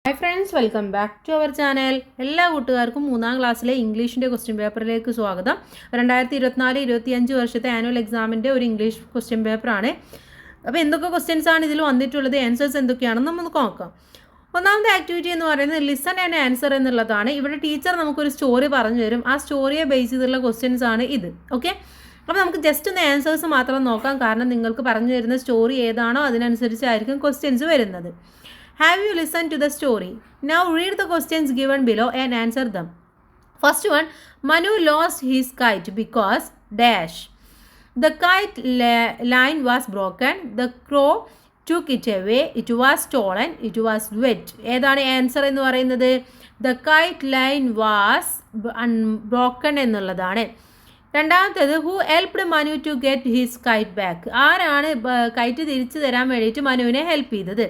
Hi friends, welcome back to our channel. എല്ലാ കൂട്ടുകാർക്കും 3ാം ക്ലാസ്സിലെ ഇംഗ്ലീഷിൻ്റെ ക്വസ്റ്റ്യൻ പേപ്പറിലേക്ക് സ്വാഗതം. 2024-25 വർഷത്തെ ആനുവൽ എക്സാമിൻ്റെ ഒരു ഇംഗ്ലീഷ് ക്വസ്റ്റ്യൻ പേപ്പറാണ്. അപ്പോൾ എന്തൊക്കെ ക്വസ്റ്റ്യൻസ് ആണ് ഇതിൽ വന്നിട്ടുള്ളത്, ആൻസേഴ്സ് എന്തൊക്കെയാണെന്ന് നമുക്ക് നോക്കാം. ഒന്നാമത്തെ ആക്ടിവിറ്റി എന്ന് പറയുന്നത് ലിസൺ ആൻഡ് ആൻസർ എന്നുള്ളതാണ്. ഇവിടെ ടീച്ചർ നമുക്കൊരു സ്റ്റോറി പറഞ്ഞു തരും. ആ സ്റ്റോറിയെ ബേസ് ചെയ്തുള്ള ക്വസ്റ്റ്യൻസ് ആണ് ഇത്. ഓക്കെ, അപ്പോൾ നമുക്ക് ജസ്റ്റ് ഒന്ന് ആൻസേഴ്സ് മാത്രം നോക്കാം. കാരണം നിങ്ങൾക്ക് പറഞ്ഞു തരുന്ന സ്റ്റോറി ഏതാണോ അതിനനുസരിച്ചായിരിക്കും ക്വസ്റ്റ്യൻസ് വരുന്നത്. Have you listened to the story? Now read the questions given below and answer them. First one, Manu lost his kite because dash. The kite line was broken. The crow took it away. It was stolen. It was wet. ഏതാണ് answer എന്ന് പറയുന്നത്? The kite line was broken എന്നുള്ളതാണ്. രണ്ടാമത്തേത്, who helped Manu to get his kite back. ആരാണ് kite തിരിച്ചു തരാൻ വേണ്ടിയിട്ട് മനുവിനെ ഹെൽപ്പ് ചെയ്തത്?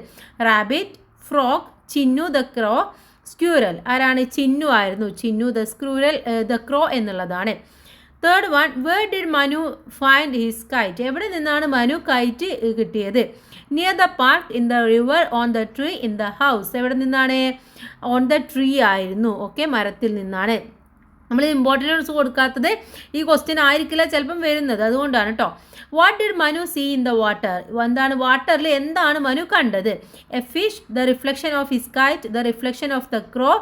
Rabbit, frog, Chinnu the crow, squirrel. ആരാണ്? ചിന്നു ആയിരുന്നു. Chinnu the squirrel the crow എന്നുള്ളതാണ്. Third one, where did Manu find his kite. എവിടെ നിന്നാണ് മനു കൈറ്റ് കിട്ടിയത്? Near the park, in the river, on the tree, in the house. എവിടെ നിന്നാണ്? ഓൺ ദ ട്രീ ആയിരുന്നു. Okay, മരത്തിൽ നിന്നാണ്. നമ്മൾ ഇമ്പോർട്ടൻസ് കൊടുക്കാത്തത് ഈ ക്വസ്റ്റ്യൻ ആയിരിക്കില്ല ചിലപ്പം വരുന്നത്, അതുകൊണ്ടാണ് കേട്ടോ. What did Manu see in the water. എന്താണ് വാട്ടറിൽ എന്താണ് മനു കണ്ടത്? A fish, the reflection of his kite, the reflection of the crow,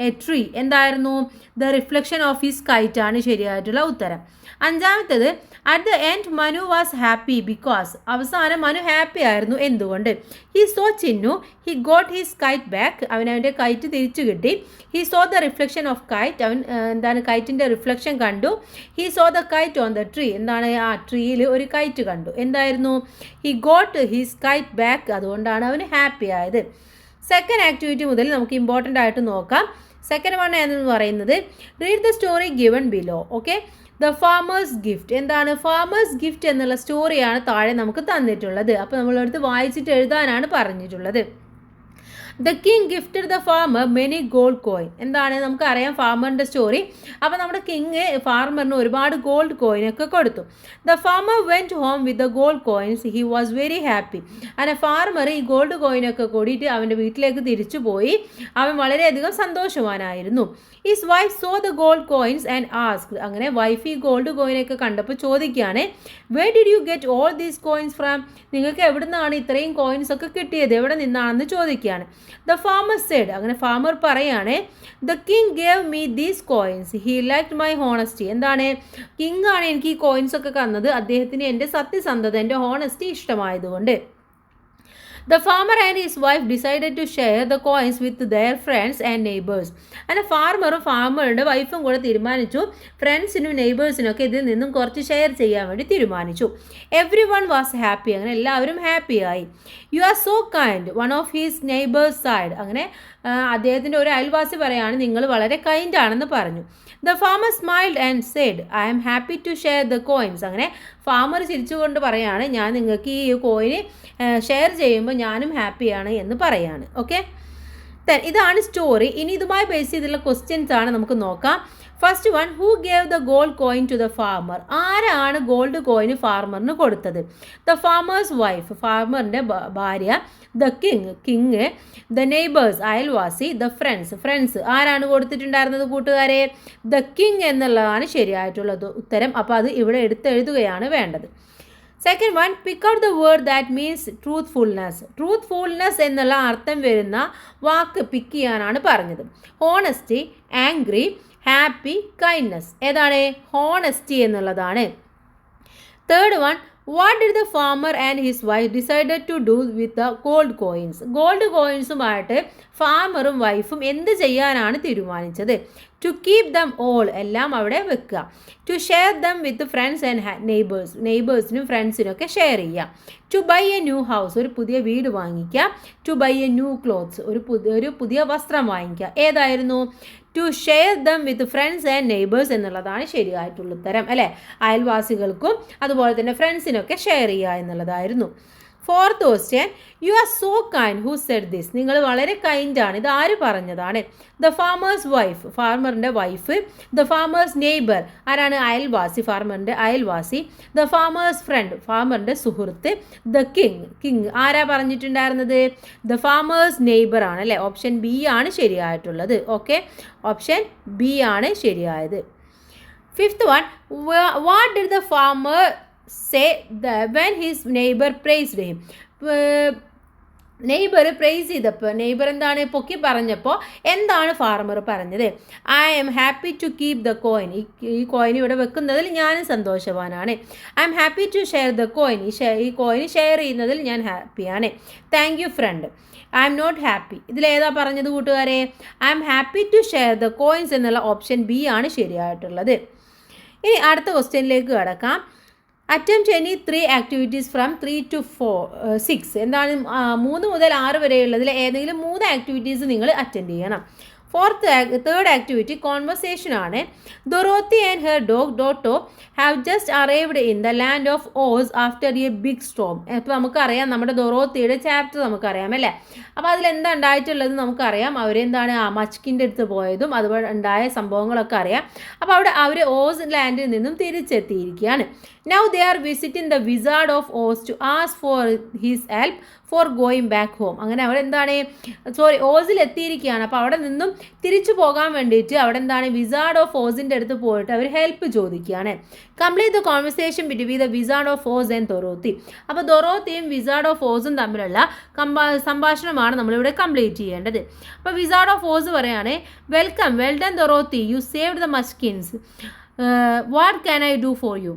a tree. എന്തായിരുന്നു? The reflection of his kite ആണ് ശരിയായിട്ടുള്ള ഉത്തരം. അഞ്ചാമത്തേത്, at the end Manu was happy because. അവസാനം മനു ഹാപ്പി ആയിരുന്നു. എന്തുകൊണ്ട്? He saw Chinnu, he got his kite back. അവൻ്റെ kite തിരിച്ചു കിട്ടി. He saw the reflection of KITE. അവൻ എന്താണ് കൈറ്റിൻ്റെ റിഫ്ലക്ഷൻ കണ്ടു. He saw the KITE on the tree. എന്താണ്? ആ ട്രീയിൽ ഒരു കൈറ്റ് കണ്ടു. എന്തായിരുന്നു? He got his kite back. അതുകൊണ്ടാണ് അവന് ഹാപ്പി ആയത്. സെക്കൻഡ് ആക്ടിവിറ്റി മുതൽ നമുക്ക് ഇമ്പോർട്ടൻ്റ് ആയിട്ട് നോക്കാം. സെക്കൻഡ് വൺ എന്ന് പറയുന്നത്, read the story given below. Okay, the farmers gift. എന്താണ്? ഫാമേഴ്സ് ഗിഫ്റ്റ് എന്നുള്ള സ്റ്റോറിയാണ് താഴെ നമുക്ക് തന്നിട്ടുള്ളത്. അപ്പോൾ നമ്മളെടുത്ത് വായിച്ചിട്ട് എഴുതാനാണ് പറഞ്ഞിട്ടുള്ളത്. The king gifted the farmer many gold coin. എന്താണ്? നമുക്കറിയാം ഫാമറിൻ്റെ സ്റ്റോറി. അപ്പോൾ നമ്മുടെ കിങ് ഫാർമറിന് ഒരുപാട് ഗോൾഡ് കോയിനൊക്കെ കൊടുത്തു. The farmer went home with the gold coins. He was very happy. അങ്ങനെ ഫാർമർ ഈ ഗോൾഡ് കോയിനൊക്കെ കൂടിയിട്ട് അവൻ്റെ വീട്ടിലേക്ക് തിരിച്ചു പോയി. അവൻ വളരെയധികം സന്തോഷവാനായിരുന്നു. His wife saw the gold coins and asked. അങ്ങനെ വൈഫ് ഈ ഗോൾഡ് കോയിനൊക്കെ കണ്ടപ്പോൾ ചോദിക്കുകയാണ്, where did you get all these coins from. നിങ്ങൾക്ക് എവിടെ നിന്നാണ് ഇത്രയും കോയിൻസ് ഒക്കെ കിട്ടിയത്? എവിടെ നിന്നാണെന്ന് ചോദിക്കുകയാണ്. The farmer said. അങ്ങനെ ഫാമർ പറയാണ്, the king gave me these coins, he liked my honesty. എന്താണ്? കിങ് ആണ് എനിക്ക് ഈ കോയിൻസ് ഒക്കെ തന്നത്. അദ്ദേഹത്തിന് എൻ്റെ സത്യസന്ധത, എൻ്റെ honesty ഇഷ്ടമായതുകൊണ്ട്. The farmer and his wife decided to share the coins with their friends and neighbors. അങ്ങനെ ഫാർമറും ഫാർമറുടെ വൈഫും കൂടെ തീരുമാനിച്ചു ഫ്രണ്ട്സിനും നെയ്ബേഴ്സിനൊക്കെ ഇതിൽ നിന്നും കുറച്ച് ഷെയർ ചെയ്യാൻ വേണ്ടി തീരുമാനിച്ചു. Every one was happy. അങ്ങനെ എല്ലാവരും ഹാപ്പിയായി. U are so kind, one of his neighbours side. അങ്ങനെ അദ്ദേഹത്തിൻ്റെ ഒരു അയൽവാസി പറയാണ്, നിങ്ങൾ വളരെ കൈൻഡ് ആണെന്ന് പറഞ്ഞു. The farmer smiled and said, I am happy to share the coins. അങ്ങനെ ഫാമർ ചിരിച്ചുകൊണ്ട് പറയാണ്, ഞാൻ നിങ്ങൾക്ക് ഈ കോയിന് ഷെയർ ചെയ്യുമ്പോൾ ഞാനും ഹാപ്പിയാണ് എന്ന് പറയാണ്. ഓക്കെ, ഇതാണ് സ്റ്റോറി. ഇനി ഇതുമായി ബേസ് ചെയ്തുള്ള ക്വസ്റ്റ്യൻസ് ആണ് നമുക്ക് നോക്കാം. First one, who gave the gold coin to the farmer. ആരാണ് ഗോൾഡ് കോയിന് ഫാർമറിന് കൊടുത്തത്? ദ ഫാമേഴ്സ് വൈഫ്, ഫാർമറിൻ്റെ ഭാര്യ. The king. ദ നെയ്ബേഴ്സ്, അയൽവാസി. The friends. ആരാണ് കൊടുത്തിട്ടുണ്ടായിരുന്നത് കൂട്ടുകാരെ? ദ കിങ് എന്നുള്ളതാണ് ശരിയായിട്ടുള്ളത് ഉത്തരം. അപ്പോൾ അത് ഇവിടെ എടുത്തെഴുതുകയാണ് വേണ്ടത്. Second one, pick out the word that means truthfulness. Truthfulness എന്നുള്ള അർത്ഥം വരുന്ന വാക്ക് പിക്ക് ചെയ്യാനാണ് പറഞ്ഞത്. Honesty, angry, happy, kindness. ഏതാണ്? ഹോണസ്റ്റി എന്നുള്ളതാണ്. Third one, what did the farmer and his wife decided to do with the gold coins. Gold കോയിൻസുമായിട്ട് ഫാമറും വൈഫും എന്ത് ചെയ്യാനാണ് തീരുമാനിച്ചത്? ടു കീപ് ദം ഓൾ, എല്ലാം അവിടെ വെക്കുക. To share them with friends and നെയ്ബേഴ്സിനും ഫ്രണ്ട്സിനൊക്കെ ഷെയർ ചെയ്യുക. To buy a new house, ഒരു പുതിയ വീട് വാങ്ങിക്കുക. To buy a new clothes, ഒരു പുതിയ വസ്ത്രം വാങ്ങിക്കുക. ഏതായിരുന്നു? To share them with friends and neighbours എന്നുള്ളതാണ് ശരിയായിട്ടുള്ള ഉത്തരം, അല്ലേ? അയൽവാസികൾക്കും അതുപോലെ തന്നെ ഫ്രണ്ട്സിനൊക്കെ ഷെയർ ചെയ്യുക എന്നുള്ളതായിരുന്നു. Fourth question, you are so kind, who said this? നിങ്ങൾ വളരെ കൈൻഡാണ്, ഇത് ആര് പറഞ്ഞതാണ്? ദ ഫാമേഴ്സ് വൈഫ്, ഫാർമറിൻ്റെ വൈഫ്. ദ ഫാമേഴ്സ് നെയ്ബർ, ആരാണ്? അയൽവാസി, ഫാർമറിൻ്റെ അയൽവാസി. ദ ഫാമേഴ്സ് ഫ്രണ്ട്, ഫാർമറിൻ്റെ സുഹൃത്ത്. ദ കിങ് ആരാ പറഞ്ഞിട്ടുണ്ടായിരുന്നത്? ദ ഫാമേഴ്സ് നെയ്ബർ ആണ് അല്ലേ? ഓപ്ഷൻ ബി ആണ് ശരിയായിട്ടുള്ളത്. ഓക്കെ, ഓപ്ഷൻ ബി ആണ് ശരിയായത്. Fifth one, what did the farmer say when his neighbor praised him? Neighbour praise ചെയ്തപ്പോൾ, നെയ്ബർ എന്താണ് പൊക്കി പറഞ്ഞപ്പോൾ എന്താണ് ഫാർമർ പറഞ്ഞത്? I'm happy to keep the coin, ഈ കോയിൻ ഇവിടെ വെക്കുന്നതിൽ ഞാനും സന്തോഷവാനാണ്. I'm happy to share the coin, ഈ കോയിൻ ഷെയർ ചെയ്യുന്നതിൽ ഞാൻ ഹാപ്പിയാണ്. Thank you friend, I'm not happy. ഇതിലേതാ പറഞ്ഞത് കൂട്ടുകാരെ? I'm happy to share the coins എന്നുള്ള ഓപ്ഷൻ ബി ആണ് ശരിയായിട്ടുള്ളത്. ഇനി അടുത്ത ക്വസ്റ്റ്യനിലേക്ക് കടക്കാം. Attempt any 3 activities from 3 to 6. എന്താണ്? 3 മുതൽ 6 വരെയുള്ളതിൽ ഏതെങ്കിലും 3 ആക്ടിവിറ്റീസ് നിങ്ങൾ അറ്റൻഡ് ചെയ്യണം. തേർഡ് ആക്ടിവിറ്റി കോൺവെർസേഷൻ ആണ്. Dorothy and her dog Toto have just arrived in the land of Oz after a big storm. ഇപ്പോൾ നമുക്കറിയാം, നമ്മുടെ ഡൊറോത്തിയുടെ ചാപ്റ്റർ നമുക്കറിയാം അല്ലേ? അപ്പോൾ അതിലെന്താ ഉണ്ടായിട്ടുള്ളത് നമുക്കറിയാം. അവരെന്താണ് മച്കിൻ്റെ അടുത്ത് പോയതും അതുപോലെ ഉണ്ടായ സംഭവങ്ങളൊക്കെ അറിയാം. അപ്പോൾ അവിടെ അവർ ഓസ് ലാൻഡിൽ നിന്നും തിരിച്ചെത്തിയിരിക്കുകയാണ്. Now they are visiting the wizard of Oz to ask for his help for going back home. അങ്ങനെ അവിടെ എന്താണ് ഓസിൽ എത്തിയിരിക്കുകയാണ്. അപ്പോൾ അവിടെ നിന്നും തിരിച്ചു പോകാൻ വേണ്ടിയിട്ട് അവിടെ എന്താണ് വിസാർഡ് ഓഫ് ഓസിൻ്റെ അടുത്ത് പോയിട്ട് അവർ ഹെൽപ്പ് ചോദിക്കുകയാണ്. Complete the conversation between the wizard of Oz and Dorothy. അപ്പോൾ ദൊറോത്തിയും വിസാർഡ് ഓഫ് ഓസും തമ്മിലുള്ള സംഭാഷണമാണ് നമ്മളിവിടെ കംപ്ലീറ്റ് ചെയ്യേണ്ടത്. അപ്പോൾ വിസാർഡ് ഓഫ് ഓസ് പറയാണ്, welcome, well done Dorothy, you saved the Munchkins, what can I do for you?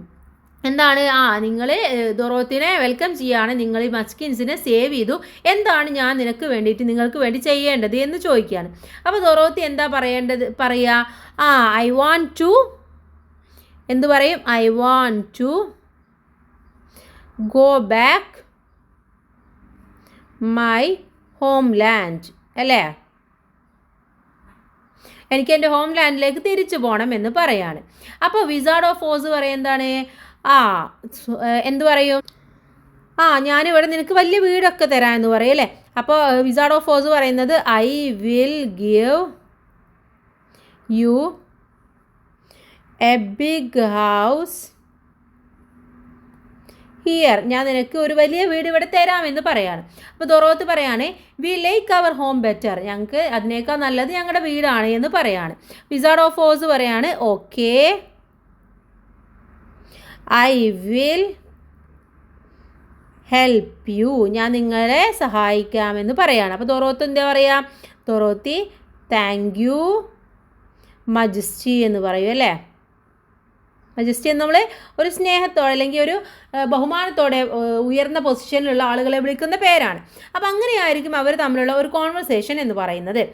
എന്താണ്? നിങ്ങൾ ദൊറോത്തിനെ വെൽക്കം ചെയ്യാണ്, നിങ്ങൾ ഈ മച്കിൻസിനെ സേവ് ചെയ്തു, എന്താണ് ഞാൻ നിങ്ങൾക്ക് വേണ്ടി ചെയ്യേണ്ടത് എന്ന് ചോദിക്കുകയാണ്. അപ്പോൾ ദൊറോത്തി എന്താ പറയുക? ഐ വാണ്ട് ടു, എന്ത് പറയും? I want to go back my homeland അല്ലേ? എനിക്ക് എൻ്റെ ഹോം ലാൻഡിലേക്ക് തിരിച്ചു പോകണം എന്ന് പറയാണ്. അപ്പോൾ വിസാർഡ് ഓഫ് ഓസ് എന്താണ്? എന്തു പറയും? ഞാനിവിടെ നിനക്ക് വലിയ വീടൊക്കെ തരാം എന്ന് പറയും അല്ലേ? അപ്പോൾ വിസാർഡ് ഓഫ് ഓസ് പറയുന്നത്, I will give you a big house here, ഞാൻ നിനക്ക് ഒരു വലിയ വീട് ഇവിടെ തരാമെന്ന് പറയാണ്. അപ്പോൾ ദൊറോത്ത് പറയാണ്, we like our home better, ഞങ്ങൾക്ക് അതിനേക്കാൾ നല്ലത് ഞങ്ങളുടെ വീടാണ് എന്ന് പറയാണ്. വിസാർഡ് ഓഫ് ഓസ് പറയാണ്, okay, I will help you, ഞാൻ നിങ്ങളെ സഹായിക്കാമെന്ന് പറയാണ്. അപ്പോൾ ദൊറോത്ത് എന്താ പറയുക? ദൊറോത്തി താങ്ക് യു മജസ്റ്റി എന്ന് പറയും അല്ലേ? മജസ്റ്റി എന്ന് നമ്മൾ ഒരു സ്നേഹത്തോടെ അല്ലെങ്കിൽ ഒരു ബഹുമാനത്തോടെ ഉയർന്ന പൊസിഷനിലുള്ള ആളുകളെ വിളിക്കുന്ന പേരാണ്. അപ്പോൾ അങ്ങനെയായിരിക്കും അവർ തമ്മിലുള്ള ഒരു കോൺവെർസേഷൻ എന്ന് പറയുന്നത്.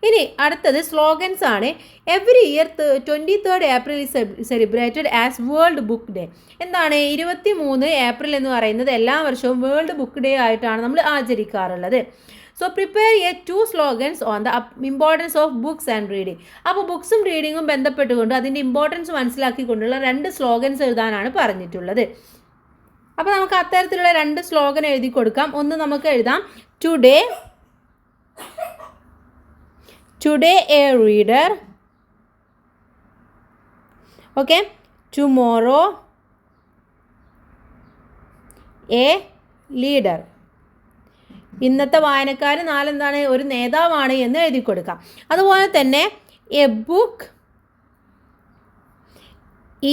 ഇനി അടുത്തത് സ്ലോഗൻസ് ആണ്. Every year 23rd April is celebrated as world book day. എന്താണ് 23 ഏപ്രിൽ എന്ന് പറയുന്നത്? എല്ലാ വർഷവും വേൾഡ് ബുക്ക് ഡേ ആയിട്ടാണ് നമ്മൾ ആചരിക്കാറുള്ളത്. So prepare 2 slogans on the importance of books and reading. അപ്പോൾ ബുക്സും റീഡിങ്ങും ബന്ധപ്പെട്ടുകൊണ്ട് അതിൻ്റെ ഇമ്പോർട്ടൻസ് മനസ്സിലാക്കിക്കൊണ്ടുള്ള 2 slogans എഴുതാനാണ് പറഞ്ഞിട്ടുള്ളത്. അപ്പോൾ നമുക്ക് അത്തരത്തിലുള്ള 2 സ്ലോഗൻ എഴുതി കൊടുക്കാം. ഒന്ന് നമുക്ക് എഴുതാം, today A reader, okay, tomorrow A leader. ഇന്നത്തെ വായനക്കാർ നാലെന്താണ്? ഒരു നേതാവാണ് എന്ന് എഴുതി കൊടുക്കാം. അതുപോലെ തന്നെ A book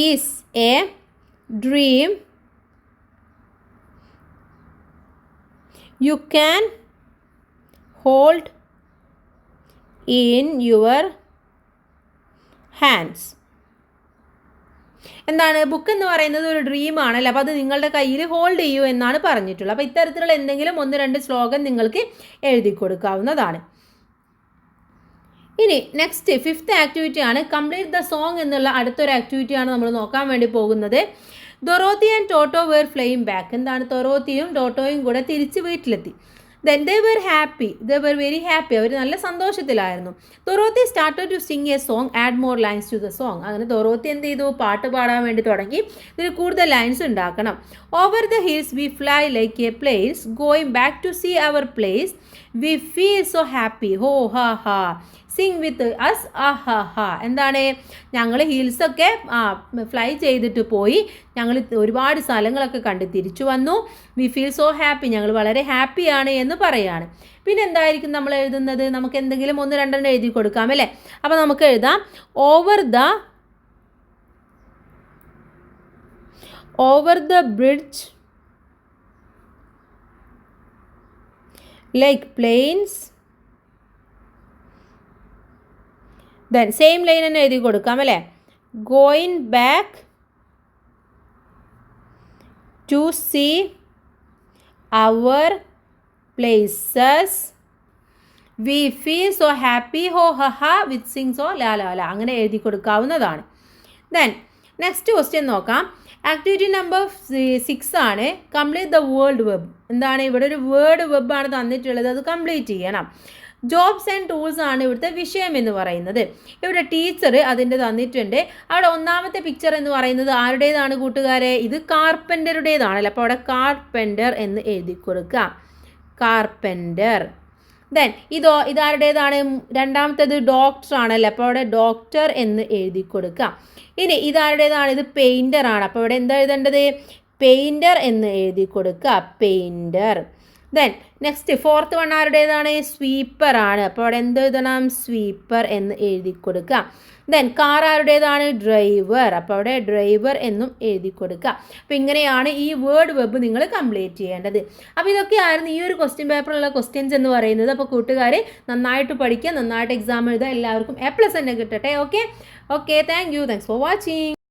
is A dream you can hold in your hands. എന്താണ്? ബുക്ക് എന്ന് പറയുന്നത് ഒരു ഡ്രീമാണല്ലോ, അപ്പോൾ അത് നിങ്ങളുടെ കയ്യിൽ ഹോൾഡ് ചെയ്യൂ എന്നാണ് പറഞ്ഞിട്ടുള്ളത്. അപ്പോൾ ഇത്തരത്തിലുള്ള എന്തെങ്കിലും 1-2 സ്ലോഗൻ നിങ്ങൾക്ക് എഴുതി കൊടുക്കാവുന്നതാണ്. ഇനി നെക്സ്റ്റ് 5th ആക്ടിവിറ്റി ആണ് കംപ്ലീറ്റ് ദ സോങ് എന്നുള്ള അടുത്തൊരു ആക്ടിവിറ്റിയാണ് നമ്മൾ നോക്കാൻ വേണ്ടി പോകുന്നത്. Dorothy and Toto were flame back. എന്താണ്? ദൊറോത്തിയും ടോട്ടോയും കൂടെ തിരിച്ച് വീട്ടിലെത്തി. Then they were happy, they were very happy, അവർ നല്ല സന്തോഷത്തിലായിരുന്നു. Dorothy started to sing a song, add more lines to the song. അങ്ങനെ ഡൊറോത്തി എന്ത് ചെയ്തു, പാട്ട് പാടാൻ വേണ്ടി തുടങ്ങി. ഇതിൽ കൂടുതൽ ലൈൻസ് ഉണ്ടാക്കണം. Over the hills we fly like a plains, going back to see our place, we feel so happy, ho ha ഹാ, സിങ് വിത്ത് അസ് ആ ഹാ ഹാ. എന്താണ്, ഞങ്ങൾ ഹിൽസൊക്കെ ഫ്ലൈ ചെയ്തിട്ട് പോയി, ഞങ്ങൾ ഒരുപാട് സ്ഥലങ്ങളൊക്കെ കണ്ട് തിരിച്ചു വന്നു. വി ഫീൽ സോ ഹാപ്പി, ഞങ്ങൾ വളരെ ഹാപ്പിയാണ് എന്ന് പറയാണ്. പിന്നെ എന്തായിരിക്കും നമ്മൾ എഴുതുന്നത്, നമുക്ക് എന്തെങ്കിലും 1-2 എഴുതി കൊടുക്കാം അല്ലേ. അപ്പോൾ നമുക്ക് എഴുതാം over the bridge like plains. Then same line തന്നെ എഴുതി കൊടുക്കാം അല്ലേ. Going back to see our places, we feel so happy, ho ha her, with Singh so ലാ ലാ ലാ. അങ്ങനെ എഴുതി കൊടുക്കാവുന്നതാണ്. ദെൻ നെക്സ്റ്റ് ക്വസ്റ്റ്യൻ നോക്കാം. ആക്ടിവിറ്റി നമ്പർ 6 ആണ്. Complete the word web. എന്താണ്, ഇവിടെ ഒരു വേർഡ് വെബാണ് തന്നിട്ടുള്ളത്, അത് കംപ്ലീറ്റ് ചെയ്യണം. ജോബ്സ് ആൻഡ് ടൂൾസ് ആണ് ഇവിടുത്തെ വിഷയം എന്ന് പറയുന്നത്. ഇവിടെ ടീച്ചർ അതിൻ്റെ തന്നിട്ടുണ്ട്. അവിടെ ഒന്നാമത്തെ പിക്ചർ എന്ന് പറയുന്നത് ആരുടേതാണ് കൂട്ടുകാരെ, ഇത് കാർപ്പൻ്ററുടേതാണല്ലോ. അപ്പോൾ അവിടെ കാർപ്പൻ്റർ എന്ന് എഴുതി കൊടുക്കുക, കാർപ്പൻ്റർ. ദെൻ ഇതാരുടേതാണ്, രണ്ടാമത്തേത് ഡോക്ടർ ആണല്ലോ, അപ്പോൾ അവിടെ ഡോക്ടർ എന്ന് എഴുതി കൊടുക്കുക. ഇനി ഇതാരുടേതാണ്, ഇത് പെയിൻറ്റർ ആണ്, അപ്പോൾ ഇവിടെ എന്താ എഴുതേണ്ടത്, പെയിൻറ്റർ എന്ന് എഴുതി കൊടുക്കുക, painter. Then next 4th one ആരുടേതാണ്, സ്വീപ്പർ ആണ്, അപ്പോൾ അവിടെ എന്ത് എഴുതണം, സ്വീപ്പർ എന്ന് എഴുതി കൊടുക്കുക. ദെൻ കാർ ആരുടേതാണ്, ഡ്രൈവർ, അപ്പോൾ അവിടെ ഡ്രൈവർ എന്നും എഴുതി കൊടുക്കുക. അപ്പോൾ ഇങ്ങനെയാണ് ഈ വേർഡ് വെബ് നിങ്ങൾ കംപ്ലീറ്റ് ചെയ്യേണ്ടത്. അപ്പോൾ ഇതൊക്കെയായിരുന്നു ഈ ഒരു ക്വസ്റ്റ്യൻ പേപ്പറിലുള്ള ക്വസ്റ്റ്യൻസ് എന്ന് പറയുന്നത്. അപ്പോൾ കൂട്ടുകാരെ നന്നായിട്ട് പഠിക്കുക, നന്നായിട്ട് എക്സാം എഴുതുക, എല്ലാവർക്കും A+ തന്നെ കിട്ടട്ടെ. Okay thank you, thanks for watching.